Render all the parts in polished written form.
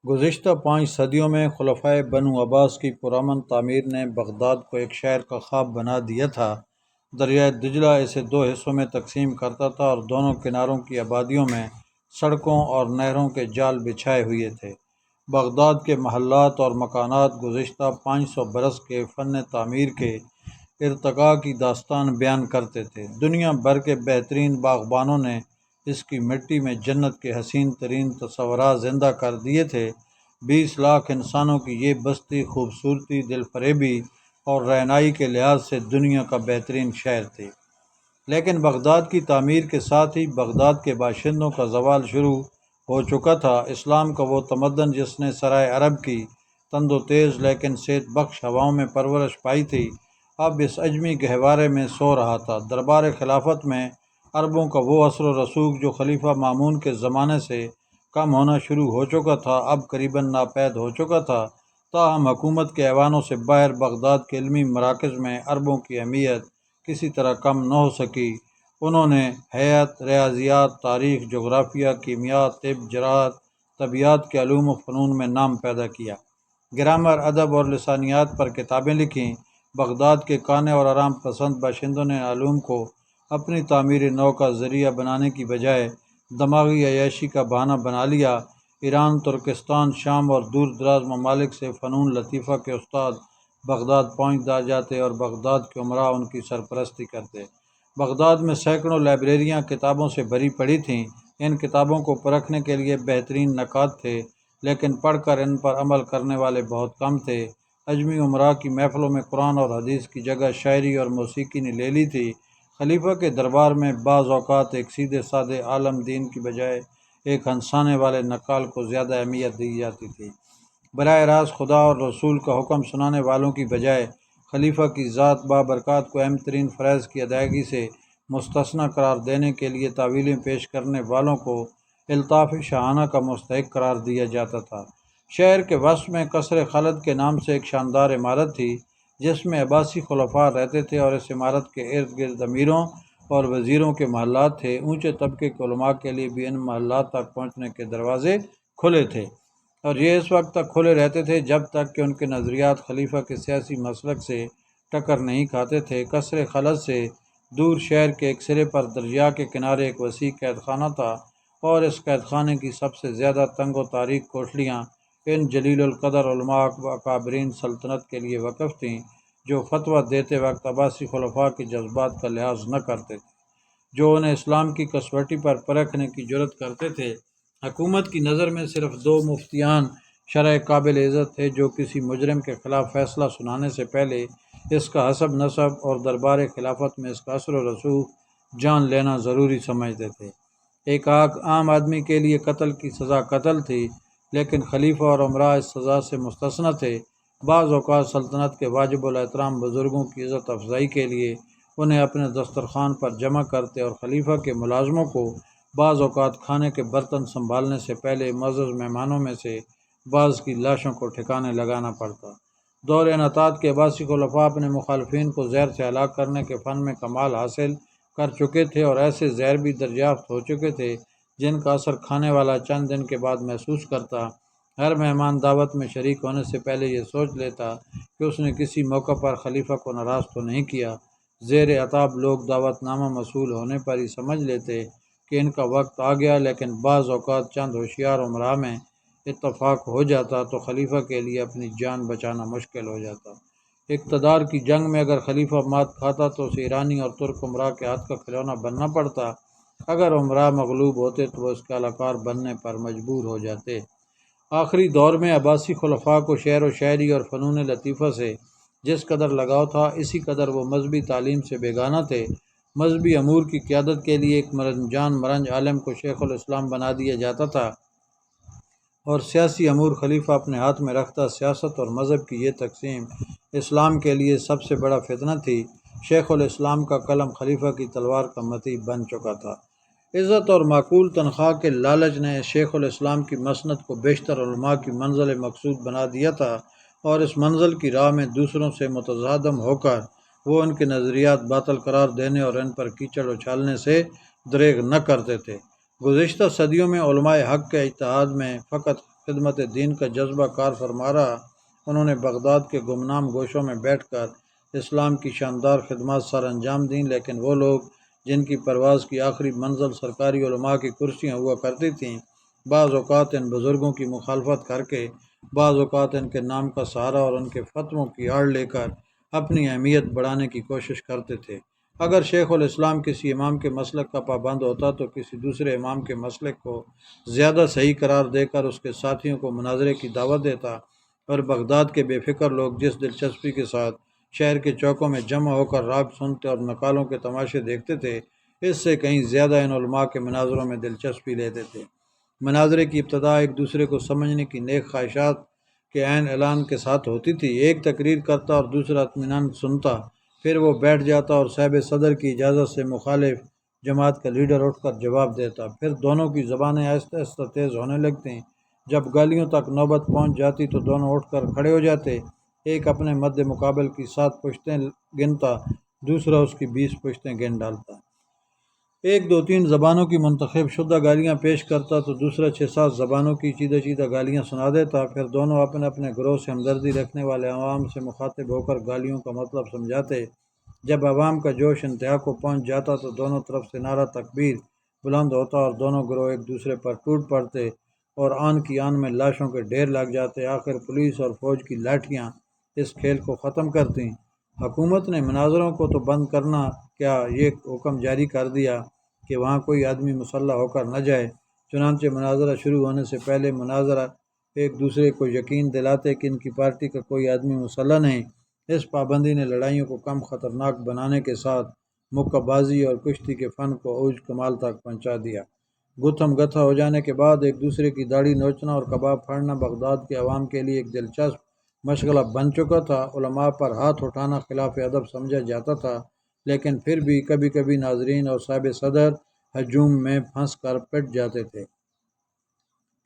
گزشتہ 5 صدیوں میں خلفائے بنو عباس کی پرامن تعمیر نے بغداد کو ایک شہر کا خواب بنا دیا تھا۔ دریائے دجلہ اسے 2 حصوں میں تقسیم کرتا تھا اور دونوں کناروں کی آبادیوں میں سڑکوں اور نہروں کے جال بچھائے ہوئے تھے۔ بغداد کے محلات اور مکانات گزشتہ 500 برس کے فن تعمیر کے ارتقاء کی داستان بیان کرتے تھے۔ دنیا بھر کے بہترین باغبانوں نے اس کی مٹی میں جنت کے حسین ترین تصورات زندہ کر دیے تھے۔ 20 لاکھ انسانوں کی یہ بستی خوبصورتی، دل فریبی اور رہنائی کے لحاظ سے دنیا کا بہترین شہر تھی۔ لیکن بغداد کی تعمیر کے ساتھ ہی بغداد کے باشندوں کا زوال شروع ہو چکا تھا۔ اسلام کا وہ تمدن جس نے سرائے عرب کی تند و تیز لیکن صحت بخش ہواؤں میں پرورش پائی تھی، اب اس عجمی گہوارے میں سو رہا تھا۔ دربار خلافت میں عربوں کا وہ اثر و رسوخ جو خلیفہ مامون کے زمانے سے کم ہونا شروع ہو چکا تھا، اب قریباً ناپید ہو چکا تھا۔ تاہم حکومت کے ایوانوں سے باہر بغداد کے علمی مراکز میں عربوں کی اہمیت کسی طرح کم نہ ہو سکی۔ انہوں نے ہیئت، ریاضیات، تاریخ، جغرافیہ، کیمیا، طب، زراعت، طبیعیات کے علوم و فنون میں نام پیدا کیا۔ گرامر، ادب اور لسانیات پر کتابیں لکھیں۔ بغداد کے کانے اور آرام پسند باشندوں نے علوم کو اپنی تعمیر نو کا ذریعہ بنانے کی بجائے دماغی عیاشی کا بہانہ بنا لیا۔ ایران، ترکستان، شام اور دور دراز ممالک سے فنون لطیفہ کے استاد بغداد پہنچ جاتے اور بغداد کے امراء ان کی سرپرستی کرتے۔ بغداد میں سینکڑوں لائبریریاں کتابوں سے بھری پڑی تھیں۔ ان کتابوں کو پرکھنے کے لیے بہترین نقاد تھے، لیکن پڑھ کر ان پر عمل کرنے والے بہت کم تھے۔ اجمی امراء کی محفلوں میں قرآن اور حدیث کی جگہ شاعری اور موسیقی نے لے لی تھی۔ خلیفہ کے دربار میں بعض اوقات ایک سیدھے سادے عالم دین کی بجائے ایک ہنسانے والے نقال کو زیادہ اہمیت دی جاتی تھی۔ براہ راست خدا اور رسول کا حکم سنانے والوں کی بجائے خلیفہ کی ذات بابرکات کو اہم ترین فرائض کی ادائیگی سے مستثنیٰ قرار دینے کے لیے تعویلیں پیش کرنے والوں کو الطاف شاہانہ کا مستحق قرار دیا جاتا تھا۔ شہر کے وسط میں قصر خالد کے نام سے ایک شاندار عمارت تھی جس میں عباسی خلفاء رہتے تھے، اور اس عمارت کے ارد گرد امیروں اور وزیروں کے محلات تھے۔ اونچے طبقے کے علماء کے لیے بھی ان محلات تک پہنچنے کے دروازے کھلے تھے، اور یہ اس وقت تک کھلے رہتے تھے جب تک کہ ان کے نظریات خلیفہ کے سیاسی مسلک سے ٹکر نہیں کھاتے تھے۔ قصر خالد سے دور شہر کے ایک سرے پر دریا کے کنارے ایک وسیع قید خانہ تھا، اور اس قید خانے کی سب سے زیادہ تنگ و تاریک کوٹلیاں ان جلیل القدر علماء اکابرین سلطنت کے لیے وقف تھیں جو فتویٰ دیتے وقت عباسی خلفاء کے جذبات کا لحاظ نہ کرتے تھے، جو انہیں اسلام کی کسوٹی پر پرکھنے کی جرات کرتے تھے۔ حکومت کی نظر میں صرف 2 مفتیان شرعی قابل عزت تھے جو کسی مجرم کے خلاف فیصلہ سنانے سے پہلے اس کا حسب نسب اور دربار خلافت میں اس کا اثر و رسوخ جان لینا ضروری سمجھتے تھے۔ ایک عام آدمی کے لیے قتل کی سزا قتل تھی، لیکن خلیفہ اور امراء اس سزا سے مستثنیٰ تھے۔ بعض اوقات سلطنت کے واجب الاحترام بزرگوں کی عزت افزائی کے لیے انہیں اپنے دسترخوان پر جمع کرتے، اور خلیفہ کے ملازموں کو بعض اوقات کھانے کے برتن سنبھالنے سے پہلے معزز مہمانوں میں سے بعض کی لاشوں کو ٹھکانے لگانا پڑتا۔ دور انحطاط کے عباسی خلفاء اپنے مخالفین کو زہر سے ہلاک کرنے کے فن میں کمال حاصل کر چکے تھے، اور ایسے زہر بھی دریافت ہو چکے تھے جن کا اثر کھانے والا چند دن کے بعد محسوس کرتا۔ ہر مہمان دعوت میں شریک ہونے سے پہلے یہ سوچ لیتا کہ اس نے کسی موقع پر خلیفہ کو ناراض تو نہیں کیا۔ زیر عتاب لوگ دعوت نامہ موصول ہونے پر ہی سمجھ لیتے کہ ان کا وقت آ گیا، لیکن بعض اوقات چند ہوشیار امراء میں اتفاق ہو جاتا تو خلیفہ کے لیے اپنی جان بچانا مشکل ہو جاتا۔ اقتدار کی جنگ میں اگر خلیفہ مات کھاتا تو اسے ایرانی اور ترک امراء کے ہاتھ کا کھلونا بننا پڑتا۔ اگر امراء مغلوب ہوتے تو وہ اس کے اہلکار بننے پر مجبور ہو جاتے۔ آخری دور میں عباسی خلفاء کو شعر و شاعری اور فنون لطیفہ سے جس قدر لگاؤ تھا، اسی قدر وہ مذہبی تعلیم سے بیگانہ تھے۔ مذہبی امور کی قیادت کے لیے ایک مرنجان مرنج عالم کو شیخ الاسلام بنا دیا جاتا تھا، اور سیاسی امور خلیفہ اپنے ہاتھ میں رکھتا۔ سیاست اور مذہب کی یہ تقسیم اسلام کے لیے سب سے بڑا فتنہ تھی۔ شیخ الاسلام کا قلم خلیفہ کی تلوار کا مطیع بن چکا تھا۔ عزت اور معقول تنخواہ کے لالچ نے شیخ الاسلام کی مسند کو بیشتر علماء کی منزل مقصود بنا دیا تھا، اور اس منزل کی راہ میں دوسروں سے متصادم ہو کر وہ ان کے نظریات باطل قرار دینے اور ان پر کیچڑ اچھالنے سے دریغ نہ کرتے تھے۔ گزشتہ صدیوں میں علماء حق کے اجتہاد میں فقط خدمت دین کا جذبہ کار فرما رہا۔ انہوں نے بغداد کے گمنام گوشوں میں بیٹھ کر اسلام کی شاندار خدمات سر انجام دیں، لیکن وہ لوگ جن کی پرواز کی آخری منزل سرکاری علماء کی کرسیاں ہوا کرتی تھیں، بعض اوقات ان بزرگوں کی مخالفت کر کے، بعض اوقات ان کے نام کا سہارا اور ان کے فتووں کی آڑ لے کر اپنی اہمیت بڑھانے کی کوشش کرتے تھے۔ اگر شیخ الاسلام کسی امام کے مسلک کا پابند ہوتا تو کسی دوسرے امام کے مسلک کو زیادہ صحیح قرار دے کر اس کے ساتھیوں کو مناظرے کی دعوت دیتا، اور بغداد کے بے فکر لوگ جس دلچسپی کے ساتھ شہر کے چوکوں میں جمع ہو کر راگ سنتے اور نکالوں کے تماشے دیکھتے تھے، اس سے کہیں زیادہ ان علماء کے مناظروں میں دلچسپی لیتے تھے۔ مناظرے کی ابتدا ایک دوسرے کو سمجھنے کی نیک خواہشات کے عین اعلان کے ساتھ ہوتی تھی۔ ایک تقریر کرتا اور دوسرا اطمینان سنتا، پھر وہ بیٹھ جاتا اور صاحب صدر کی اجازت سے مخالف جماعت کا لیڈر اٹھ کر جواب دیتا، پھر دونوں کی زبانیں آہستہ آہستہ تیز ہونے لگتیں۔ جب گالیوں تک نوبت پہنچ جاتی تو دونوں اٹھ کر کھڑے ہو جاتے، ایک اپنے مد مقابل کی 7 پشتیں گنتا، دوسرا اس کی 20 پشتیں گن ڈالتا۔ ایک 2-3 زبانوں کی منتخب شدہ گالیاں پیش کرتا تو دوسرا 6-7 زبانوں کی چیدہ چیدہ گالیاں سنا دیتا، پھر دونوں اپنے اپنے گروہ سے ہمدردی رکھنے والے عوام سے مخاطب ہو کر گالیوں کا مطلب سمجھاتے۔ جب عوام کا جوش انتہا کو پہنچ جاتا تو دونوں طرف سے نعرہ تکبیر بلند ہوتا اور دونوں گروہ ایک دوسرے پر ٹوٹ پڑتے اور آن کی آن میں لاشوں کے ڈھیر لگ جاتے۔ آخر پولیس اور فوج کی لاٹھیاں اس کھیل کو ختم کرتیں۔ حکومت نے مناظروں کو تو بند کرنا کیا، یہ حکم جاری کر دیا کہ وہاں کوئی آدمی مسلح ہو کر نہ جائے۔ چنانچہ مناظرہ شروع ہونے سے پہلے مناظرہ ایک دوسرے کو یقین دلاتے کہ ان کی پارٹی کا کوئی آدمی مسلح نہیں۔ اس پابندی نے لڑائیوں کو کم خطرناک بنانے کے ساتھ مکہ بازی اور کشتی کے فن کو اوج کمال تک پہنچا دیا۔ گتھم گتھا ہو جانے کے بعد ایک دوسرے کی داڑھی نوچنا اور کباب پھاڑنا بغداد کے عوام کے لیے ایک دلچسپ مشغلہ بن چکا تھا۔ علماء پر ہاتھ اٹھانا خلاف ادب سمجھا جاتا تھا، لیکن پھر بھی کبھی کبھی ناظرین اور صاحب صدر ہجوم میں پھنس کر پٹ جاتے تھے۔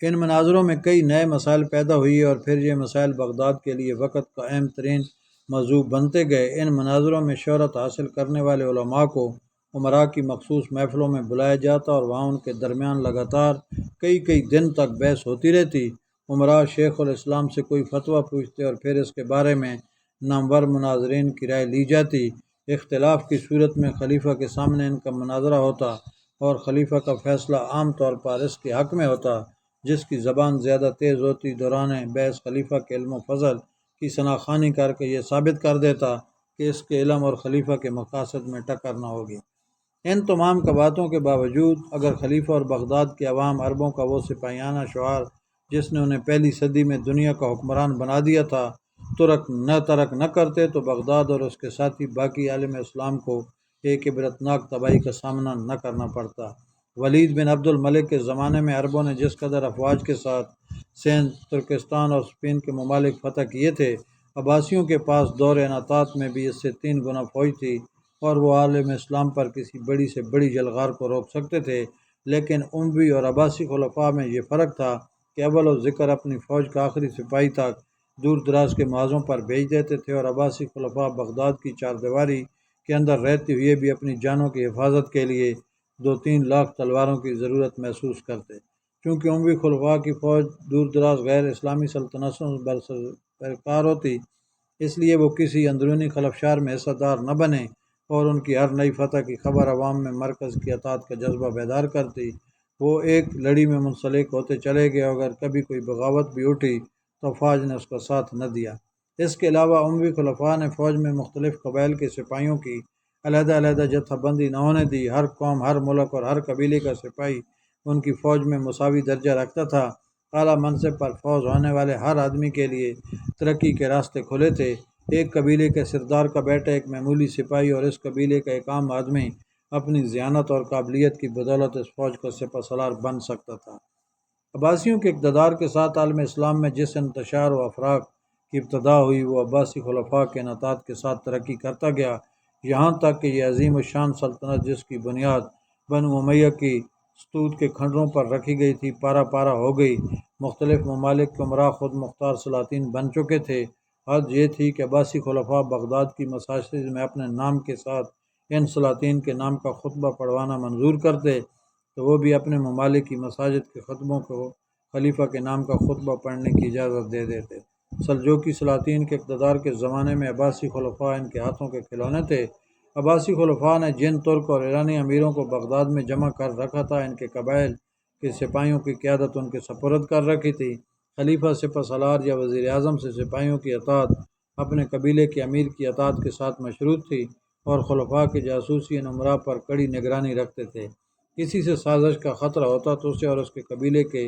ان مناظروں میں کئی نئے مسائل پیدا ہوئے اور پھر یہ مسائل بغداد کے لیے وقت کا اہم ترین موضوع بنتے گئے۔ ان مناظروں میں شہرت حاصل کرنے والے علماء کو امراء کی مخصوص محفلوں میں بلایا جاتا اور وہاں ان کے درمیان لگاتار کئی دن تک بحث ہوتی رہتی۔ امراء شیخ الاسلام سے کوئی فتویٰ پوچھتے اور پھر اس کے بارے میں نامور مناظرین کی رائے لی جاتی۔ اختلاف کی صورت میں خلیفہ کے سامنے ان کا مناظرہ ہوتا اور خلیفہ کا فیصلہ عام طور پر اس کے حق میں ہوتا۔ جس کی زبان زیادہ تیز ہوتی دوران بحث خلیفہ کے علم و فضل کی ثناخوانی کر کے یہ ثابت کر دیتا کہ اس کے علم اور خلیفہ کے مقاصد میں ٹکر نہ ہوگی۔ ان تمام باتوں کے باوجود اگر خلیفہ اور بغداد کے عوام عربوں کا وہ سپاہیانہ شعار جس نے انہیں پہلی صدی میں دنیا کا حکمران بنا دیا تھا ترک نہ کرتے تو بغداد اور اس کے ساتھی باقی عالم اسلام کو ایک عبرتناک تباہی کا سامنا نہ کرنا پڑتا۔ ولید بن عبد الملک کے زمانے میں عربوں نے جس قدر افواج کے ساتھ سندھ، ترکستان اور اسپین کے ممالک فتح کیے تھے، عباسیوں کے پاس دور انحطاط میں بھی اس سے 3 گنا فوج تھی اور وہ عالم اسلام پر کسی بڑی سے بڑی جلغار کو روک سکتے تھے۔ لیکن اموی اور عباسی خلفاء میں یہ فرق تھا کہ اول و ذکر اپنی فوج کا آخری سپاہی تک دور دراز کے محاذوں پر بھیج دیتے تھے، اور عباسی خلفاء بغداد کی چاردیواری کے اندر رہتے ہوئے بھی اپنی جانوں کی حفاظت کے لیے 2-3 لاکھ تلواروں کی ضرورت محسوس کرتے۔ چونکہ اموی خلفاء کی فوج دور دراز غیر اسلامی سلطنتوں سے برقرار ہوتی، اس لیے وہ کسی اندرونی خلفشار میں حصہ دار نہ بنے اور ان کی ہر نئی فتح کی خبر عوام میں مرکز کی اطاعت کا جذبہ بیدار کرتی۔ وہ ایک لڑی میں منسلک ہوتے چلے گئے، اگر کبھی کوئی بغاوت بھی اٹھی تو فوج نے اس کا ساتھ نہ دیا۔ اس کے علاوہ اموی خلفاء نے فوج میں مختلف قبائل کے سپاہیوں کی علیحدہ علیحدہ جتھہ بندی نہ ہونے دی۔ ہر قوم، ہر ملک اور ہر قبیلے کا سپاہی ان کی فوج میں مساوی درجہ رکھتا تھا۔ اعلیٰ منصب پر فوج ہونے والے ہر آدمی کے لیے ترقی کے راستے کھلے تھے۔ ایک قبیلے کے سردار کا بیٹا ایک معمولی سپاہی اور اس قبیلے کا ایک عام آدمی اپنی ذہانت اور قابلیت کی بدولت اس فوج کا سپہ سالار بن سکتا تھا۔ عباسیوں کے اقتدار کے ساتھ عالم اسلام میں جس انتشار و افراک کی ابتدا ہوئی وہ عباسی خلفاء کے انحطاط کے ساتھ ترقی کرتا گیا، یہاں تک کہ یہ عظیم الشان سلطنت جس کی بنیاد بنو امیہ کی ستود کے کھنڈروں پر رکھی گئی تھی پارہ پارہ ہو گئی۔ مختلف ممالک کے امراء خود مختار سلاطین بن چکے تھے۔ حد یہ تھی کہ عباسی خلفاء بغداد کی مساجد میں اپنے نام کے ساتھ ان سلاطین کے نام کا خطبہ پڑھوانا منظور کرتے تو وہ بھی اپنے ممالک کی مساجد کے خلیفہ کے نام کا خطبہ پڑھنے کی اجازت دے دیتے۔ سلجوقی سلاطین کے اقتدار کے زمانے میں عباسی خلفاء ان کے ہاتھوں کے کھلونے تھے۔ عباسی خلفاء نے جن ترک اور ایرانی امیروں کو بغداد میں جمع کر رکھا تھا، ان کے قبائل کے سپاہیوں کی قیادت ان کے سپرد کر رکھی تھی۔ خلیفہ سپہ سالار یا وزیر اعظم سے سپاہیوں کی اطاعت اپنے قبیلے کے امیر کی اطاعت کے ساتھ مشروط تھی، اور خلفاء کے جاسوسی ان امراء پر کڑی نگرانی رکھتے تھے۔ کسی سے سازش کا خطرہ ہوتا تو اسے اور اس کے قبیلے کے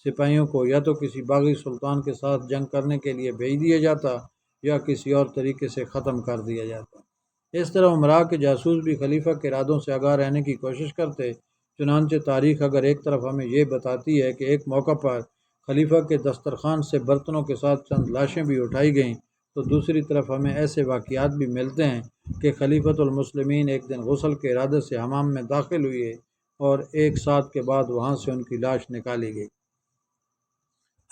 سپاہیوں کو یا تو کسی باغی سلطان کے ساتھ جنگ کرنے کے لیے بھیج دیا جاتا یا کسی اور طریقے سے ختم کر دیا جاتا۔ اس طرح امراء کے جاسوس بھی خلیفہ کے ارادوں سے آگاہ رہنے کی کوشش کرتے۔ چنانچہ تاریخ اگر ایک طرف ہمیں یہ بتاتی ہے کہ ایک موقع پر خلیفہ کے دسترخوان سے برتنوں کے ساتھ چند لاشیں بھی اٹھائی گئیں، تو دوسری طرف ہمیں ایسے واقعات بھی ملتے ہیں کہ خلیفۃ المسلمین ایک دن غسل کے ارادے سے حمام میں داخل ہوئے اور ایک ساتھ کے بعد وہاں سے ان کی لاش نکالی گئی۔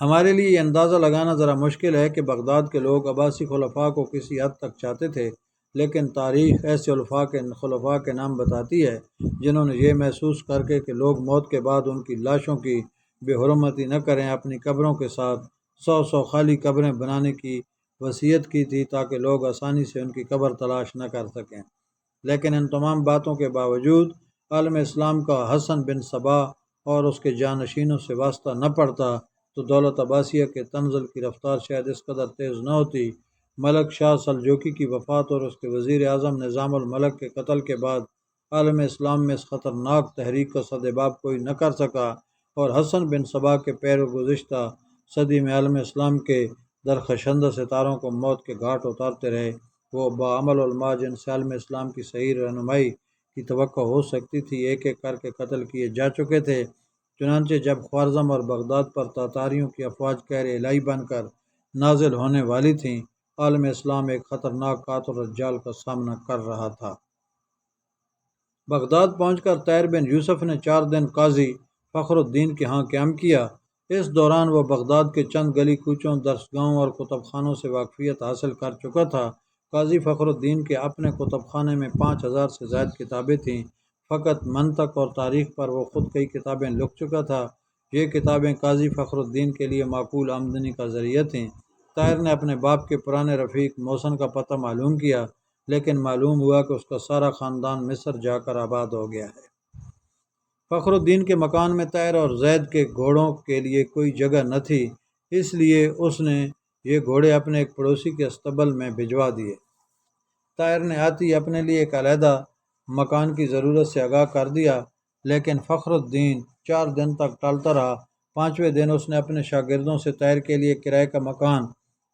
ہمارے لیے یہ اندازہ لگانا ذرا مشکل ہے کہ بغداد کے لوگ عباسی خلفاء کو کسی حد تک چاہتے تھے، لیکن تاریخ ایسے خلفاء کے نام بتاتی ہے جنہوں نے یہ محسوس کر کے کہ لوگ موت کے بعد ان کی لاشوں کی بے حرمتی نہ کریں، اپنی قبروں کے ساتھ 100 خالی قبریں بنانے کی وصیت کی تھی تاکہ لوگ آسانی سے ان کی قبر تلاش نہ کر سکیں۔ لیکن ان تمام باتوں کے باوجود عالم اسلام کا حسن بن صبا اور اس کے جانشینوں سے واسطہ نہ پڑتا تو دولت عباسیہ کے تنزل کی رفتار شاید اس قدر تیز نہ ہوتی۔ ملک شاہ سلجوقی کی وفات اور اس کے وزیر اعظم نظام الملک کے قتل کے بعد عالم اسلام میں اس خطرناک تحریک کا سدباب کوئی نہ کر سکا، اور حسن بن صبا کے پیرو گزشتہ صدی میں عالم اسلام کے درخشندہ ستاروں کو موت کے گھاٹ اتارتے رہے۔ وہ بعمل علماء جن سے عالم اسلام کی صحیح رہنمائی کی توقع ہو سکتی تھی، ایک ایک کر کے قتل کیے جا چکے تھے۔ چنانچہ جب خوارزم اور بغداد پر تاتاریوں کی افواج قہر الہی بن کر نازل ہونے والی تھیں، عالم اسلام ایک خطرناک قاتل الرجال کا سامنا کر رہا تھا۔ بغداد پہنچ کر طاہر بن یوسف نے 4 دن قاضی فخر الدین کے ہاں قیام کیا۔ اس دوران وہ بغداد کے چند گلی کوچوں، درسگاہوں اور کتب خانوں سے واقفیت حاصل کر چکا تھا۔ قاضی فخر الدین کے اپنے کتب خانے میں 5000 سے زائد کتابیں تھیں۔ فقط منطق اور تاریخ پر وہ خود کئی کتابیں لکھ چکا تھا۔ یہ کتابیں قاضی فخر الدین کے لیے معقول آمدنی کا ذریعہ تھیں۔ طاہر نے اپنے باپ کے پرانے رفیق محسن کا پتہ معلوم کیا، لیکن معلوم ہوا کہ اس کا سارا خاندان مصر جا کر آباد ہو گیا ہے۔ فخر الدین کے مکان میں طاہر اور زید کے گھوڑوں کے لیے کوئی جگہ نہ تھی، اس لیے اس نے یہ گھوڑے اپنے ایک پڑوسی کے استبل میں بھجوا دیے۔ طاہر نے آتی اپنے لیے ایک علیحدہ مکان کی ضرورت سے آگاہ کر دیا، لیکن فخر الدین 4 دن تک ٹالتا رہا۔ 5ویں دن اس نے اپنے شاگردوں سے طاہر کے لیے کرائے کا مکان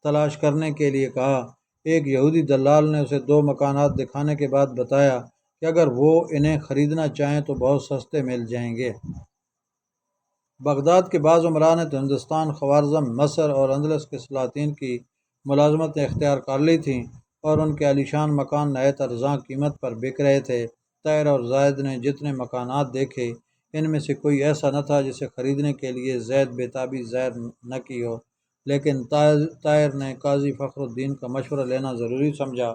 تلاش کرنے کے لیے کہا۔ ایک یہودی دلال نے اسے 2 مکانات دکھانے کے بعد بتایا کہ اگر وہ انہیں خریدنا چاہیں تو بہت سستے مل جائیں گے۔ بغداد کے بعض امراء نے تو ہندوستان، خوارزم، مصر اور اندلس کے سلاطین کی ملازمتیں اختیار کر لی تھیں، اور ان کے عالیشان مکان نہایت ارزاں قیمت پر بک رہے تھے۔ طاہر اور زید نے جتنے مکانات دیکھے، ان میں سے کوئی ایسا نہ تھا جسے خریدنے کے لیے زید بےتابی ظاہر نہ کی ہو، لیکن طاہر نے قاضی فخر الدین کا مشورہ لینا ضروری سمجھا،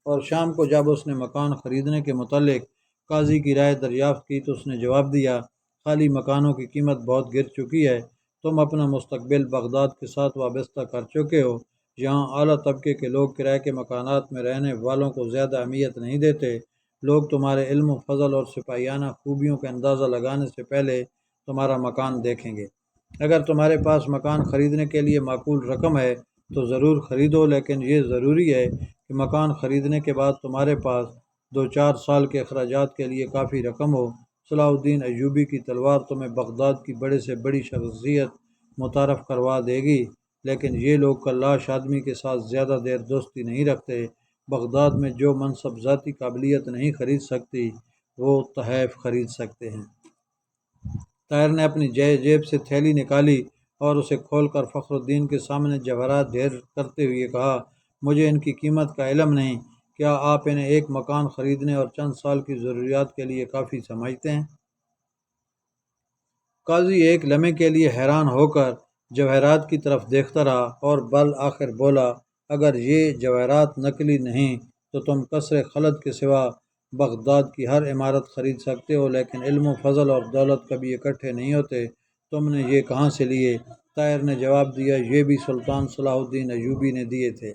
اور شام کو جب اس نے مکان خریدنے کے متعلق قاضی کی رائے دریافت کی تو اس نے جواب دیا، خالی مکانوں کی قیمت بہت گر چکی ہے، تم اپنا مستقبل بغداد کے ساتھ وابستہ کر چکے ہو، یہاں اعلیٰ طبقے کے لوگ کرائے کے مکانات میں رہنے والوں کو زیادہ اہمیت نہیں دیتے، لوگ تمہارے علم و فضل اور سپاہیانہ خوبیوں کا اندازہ لگانے سے پہلے تمہارا مکان دیکھیں گے۔ اگر تمہارے پاس مکان خریدنے کے لیے معقول رقم ہے تو ضرور خریدو، لیکن یہ ضروری ہے کہ مکان خریدنے کے بعد تمہارے پاس 2-4 سال کے اخراجات کے لیے کافی رقم ہو۔ صلاح الدین ایوبی کی تلوار تمہیں بغداد کی بڑے سے بڑی شخصیت متعارف کروا دے گی، لیکن یہ لوگ کلاش آدمی کے ساتھ زیادہ دیر دوستی نہیں رکھتے۔ بغداد میں جو منصب ذاتی قابلیت نہیں خرید سکتی، وہ تحائف خرید سکتے ہیں۔ طاہر نے اپنی جیب سے تھیلی نکالی اور اسے کھول کر فخر الدین کے سامنے جواہرات ڈھیر کرتے ہوئے کہا، مجھے ان کی قیمت کا علم نہیں، کیا آپ انہیں ایک مکان خریدنے اور چند سال کی ضروریات کے لیے کافی سمجھتے ہیں؟ قاضی ایک لمحے کے لیے حیران ہو کر جواہرات کی طرف دیکھتا رہا اور بالآخر بولا، اگر یہ جواہرات نقلی نہیں تو تم قصر خلد کے سوا بغداد کی ہر عمارت خرید سکتے ہو، لیکن علم و فضل اور دولت کبھی اکٹھے نہیں ہوتے، تم نے یہ کہاں سے لیے؟ طاہر نے جواب دیا، یہ بھی سلطان صلاح الدین ایوبی نے دیے تھے۔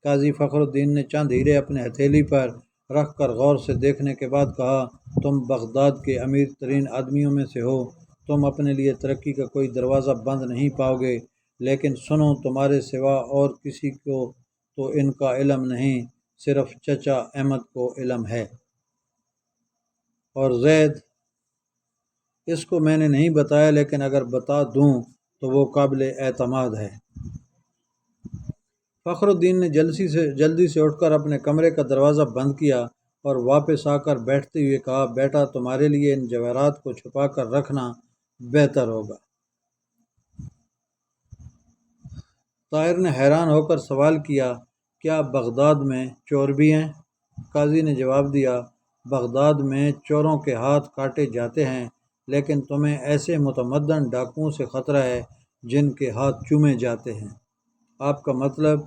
قاضی فخر الدین نے چند ہیرے اپنے ہتھیلی پر رکھ کر غور سے دیکھنے کے بعد کہا، تم بغداد کے امیر ترین آدمیوں میں سے ہو، تم اپنے لیے ترقی کا کوئی دروازہ بند نہیں پاؤ گے، لیکن سنو، تمہارے سوا اور کسی کو تو ان کا علم نہیں، صرف چچا احمد کو علم ہے، اور زید، اس کو میں نے نہیں بتایا، لیکن اگر بتا دوں تو وہ قابل اعتماد ہے۔ فخر الدین نے جلدی سے اٹھ کر اپنے کمرے کا دروازہ بند کیا اور واپس آ کر بیٹھتے ہوئے کہا، بیٹا، تمہارے لیے ان جواہرات کو چھپا کر رکھنا بہتر ہوگا۔ طاہر نے حیران ہو کر سوال کیا، کیا بغداد میں چور بھی ہیں؟ قاضی نے جواب دیا، بغداد میں چوروں کے ہاتھ کاٹے جاتے ہیں، لیکن تمہیں ایسے متمدن ڈاکوؤں سے خطرہ ہے جن کے ہاتھ چومے جاتے ہیں۔ آپ کا مطلب؟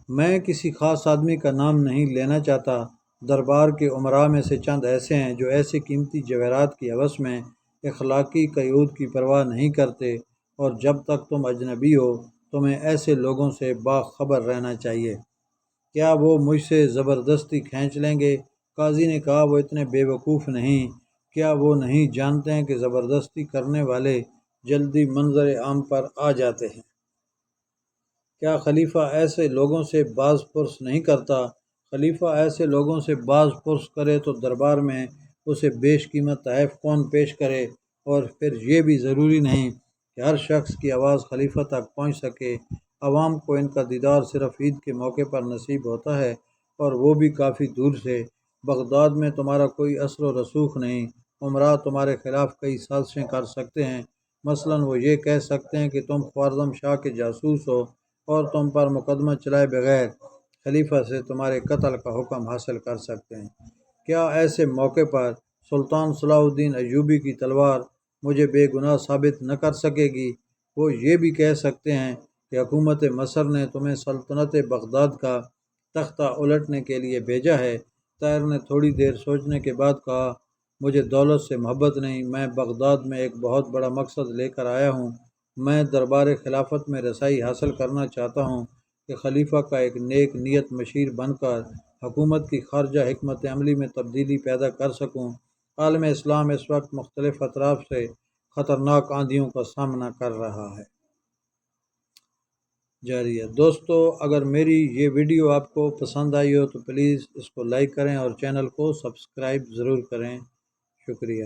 میں کسی خاص آدمی کا نام نہیں لینا چاہتا، دربار کے امراء میں سے چند ایسے ہیں جو ایسے قیمتی جواہرات کی ہوس میں اخلاقی قیود کی پرواہ نہیں کرتے، اور جب تک تم اجنبی ہو تمہیں ایسے لوگوں سے باخبر رہنا چاہیے۔ کیا وہ مجھ سے زبردستی کھینچ لیں گے؟ قاضی نے کہا، وہ اتنے بے وقوف نہیں، کیا وہ نہیں جانتے ہیں کہ زبردستی کرنے والے جلدی منظر عام پر آ جاتے ہیں؟ کیا خلیفہ ایسے لوگوں سے باز پرس نہیں کرتا؟ خلیفہ ایسے لوگوں سے باز پرس کرے تو دربار میں اسے بیش قیمت تحائف کون پیش کرے؟ اور پھر یہ بھی ضروری نہیں کہ ہر شخص کی آواز خلیفہ تک پہنچ سکے۔ عوام کو ان کا دیدار صرف عید کے موقع پر نصیب ہوتا ہے، اور وہ بھی کافی دور سے۔ بغداد میں تمہارا کوئی اثر و رسوخ نہیں، امراء تمہارے خلاف کئی سازشیں کر سکتے ہیں، مثلاً وہ یہ کہہ سکتے ہیں کہ تم خوارزم شاہ کے جاسوس ہو اور تم پر مقدمہ چلائے بغیر خلیفہ سے تمہارے قتل کا حکم حاصل کر سکتے ہیں۔ کیا ایسے موقع پر سلطان صلاح الدین ایوبی کی تلوار مجھے بے گناہ ثابت نہ کر سکے گی؟ وہ یہ بھی کہہ سکتے ہیں کہ حکومت مصر نے تمہیں سلطنت بغداد کا تختہ الٹنے کے لیے بھیجا ہے۔ طاہر نے تھوڑی دیر سوچنے کے بعد کہا، مجھے دولت سے محبت نہیں، میں بغداد میں ایک بہت بڑا مقصد لے کر آیا ہوں۔ میں دربار خلافت میں رسائی حاصل کرنا چاہتا ہوں کہ خلیفہ کا ایک نیک نیت مشیر بن کر حکومت کی خارجہ حکمت عملی میں تبدیلی پیدا کر سکوں۔ عالم اسلام اس وقت مختلف اطراف سے خطرناک آندھیوں کا سامنا کر رہا ہے۔ جاریہ دوستو، اگر میری یہ ویڈیو آپ کو پسند آئی ہو تو پلیز اس کو لائک کریں اور چینل کو سبسکرائب ضرور کریں۔ شکریہ۔